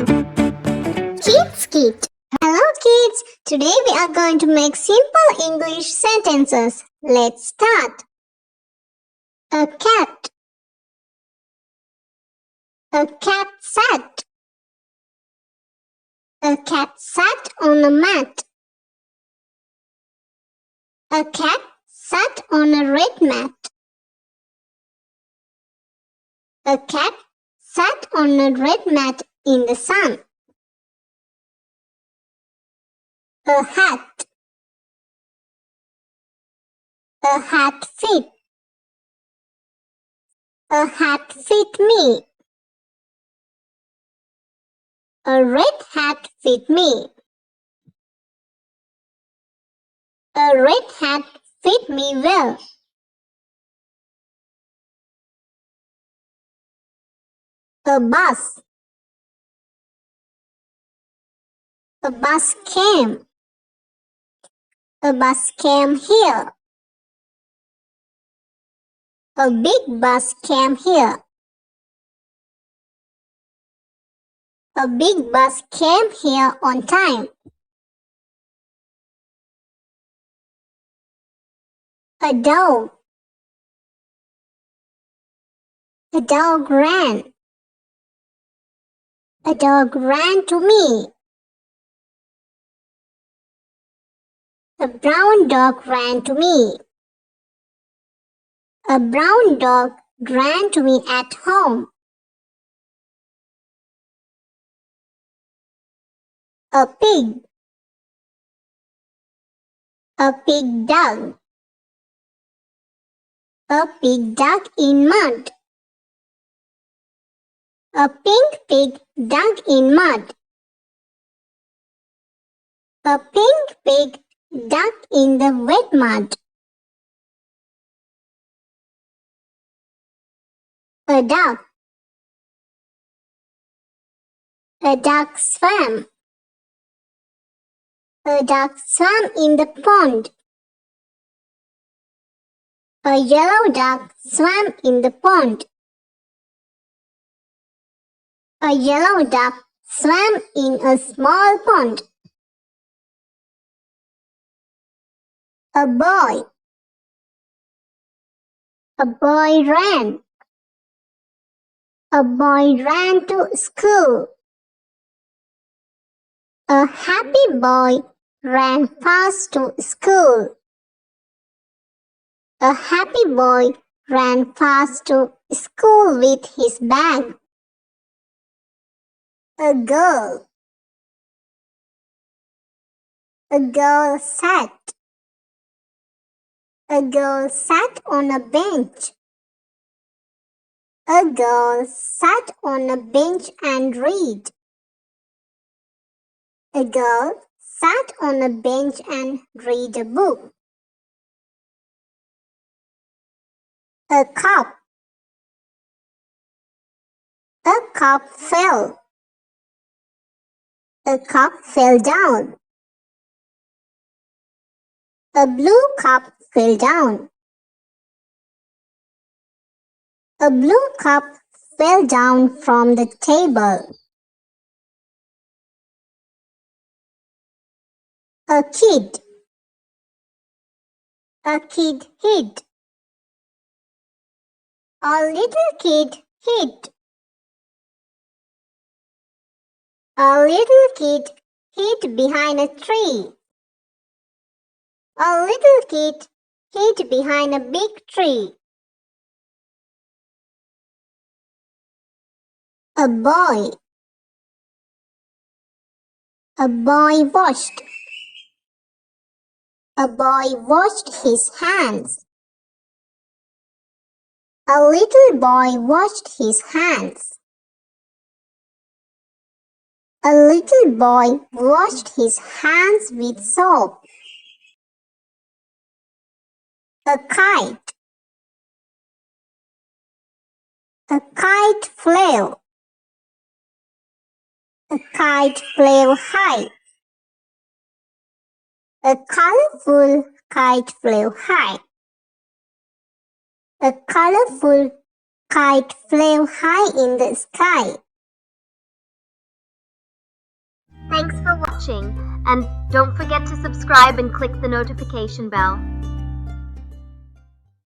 Kidz Kit. Hello kids, today we are going to make simple English sentences. Let's start. A cat. A cat sat. A cat sat on a mat. A cat sat on a red mat. A cat sat on a red mat in the sun. A hat. A hat fit. A hat fit me. A red hat fit me. A red hat fit me well. A bus. A bus came. A bus came here. A big bus came here. A big bus came here on time. A dog. A dog ran. A dog ran to me. A brown dog ran to me. A brown dog ran to me at home. A pig. A pig dug. A pig dug in mud. A pink pig dug in mud. A pink pig dug in the wet mud. A duck. A duck swam. A duck swam in the pond. A yellow duck swam in the pond. A yellow duck swam in a small pond. A boy. A boy ran. A boy ran to school. A happy boy ran fast to school. A happy boy ran fast to school with his bag. A girl. A girl sat. A girl sat on a bench. A girl sat on a bench and read. A girl sat on a bench and read a book. A cup. A cup fell. A cup fell down. A blue cup fell down. A blue cup fell down from the table. A kid. A kid hid. A little kid hid. A little kid hid behind a tree. A little kid hid behind a big tree. A boy. A boy washed. A boy washed his hands. A little boy washed his hands. A little boy washed his hands with soap. A kite. A kite flew. A kite flew high. A colorful kite flew high. A colorful kite flew high in the sky. Thanks for watching, and don't forget to subscribe and click the notification bell.